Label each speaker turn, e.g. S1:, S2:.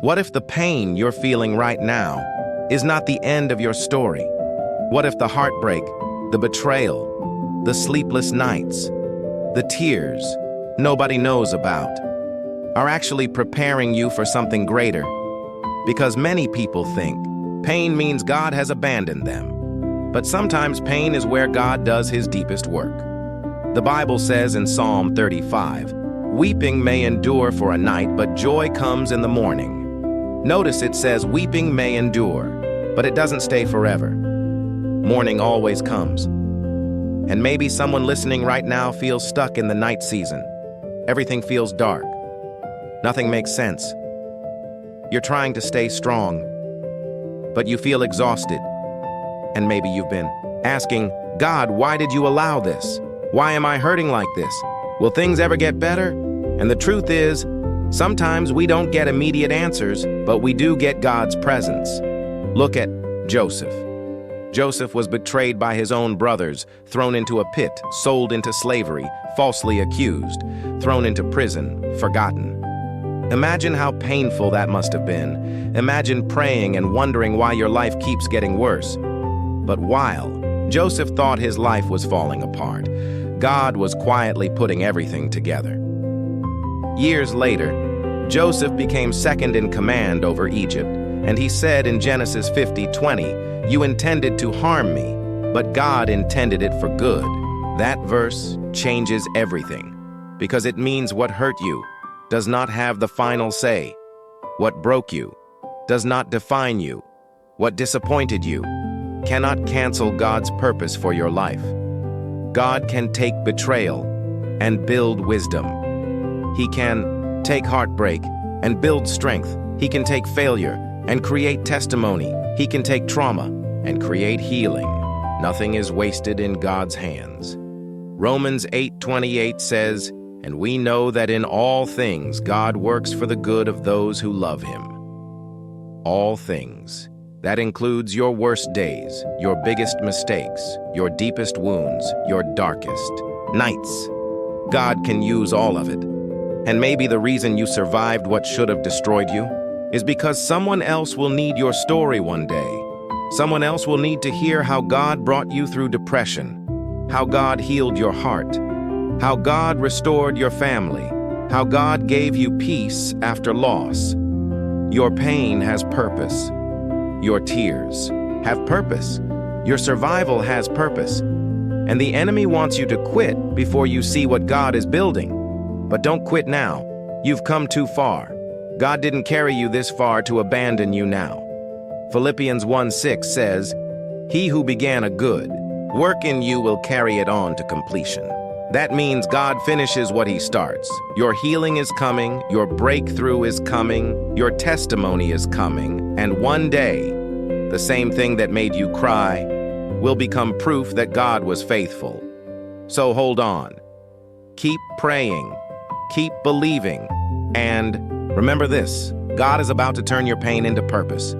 S1: What if the pain you're feeling right now is not the end of your story? What if the heartbreak, the betrayal, the sleepless nights, the tears nobody knows about are actually preparing you for something greater? Because many people think pain means God has abandoned them. But sometimes pain is where God does his deepest work. The Bible says in Psalm 35, "Weeping may endure for a night, but joy comes in the morning." Notice it says weeping may endure, but it doesn't stay forever. Morning always comes. And maybe someone listening right now feels stuck in the night season. Everything feels dark. Nothing makes sense. You're trying to stay strong, but you feel exhausted. And maybe you've been asking, God, why did you allow this? Why am I hurting like this? Will things ever get better? And the truth is, sometimes we don't get immediate answers, but we do get God's presence. Look at Joseph. Joseph was betrayed by his own brothers, thrown into a pit, sold into slavery, falsely accused, thrown into prison, forgotten. Imagine how painful that must have been. Imagine praying and wondering why your life keeps getting worse. But while Joseph thought his life was falling apart, God was quietly putting everything together. Years later, Joseph became second in command over Egypt, and he said in Genesis 50:20, "You intended to harm me, but God intended it for good." That verse changes everything, because it means what hurt you does not have the final say. What broke you does not define you. What disappointed you cannot cancel God's purpose for your life. God can take betrayal and build wisdom. He can take heartbreak and build strength. He can take failure and create testimony. He can take trauma and create healing. Nothing is wasted in God's hands. Romans 8:28 says, "And we know that in all things God works for the good of those who love him." All things. That includes your worst days, your biggest mistakes, your deepest wounds, your darkest nights. God can use all of it. And maybe the reason you survived what should have destroyed you is because someone else will need your story one day. Someone else will need to hear how God brought you through depression, how God healed your heart, how God restored your family, how God gave you peace after loss. Your pain has purpose. Your tears have purpose. Your survival has purpose. And the enemy wants you to quit before you see what God is building. But don't quit now. You've come too far. God didn't carry you this far to abandon you now. Philippians 1:6 says, "He who began a good work in you will carry it on to completion." That means God finishes what he starts. Your healing is coming, your breakthrough is coming, your testimony is coming, and one day, the same thing that made you cry will become proof that God was faithful. So hold on. Keep praying, keep believing, and remember this: God is about to turn your pain into purpose.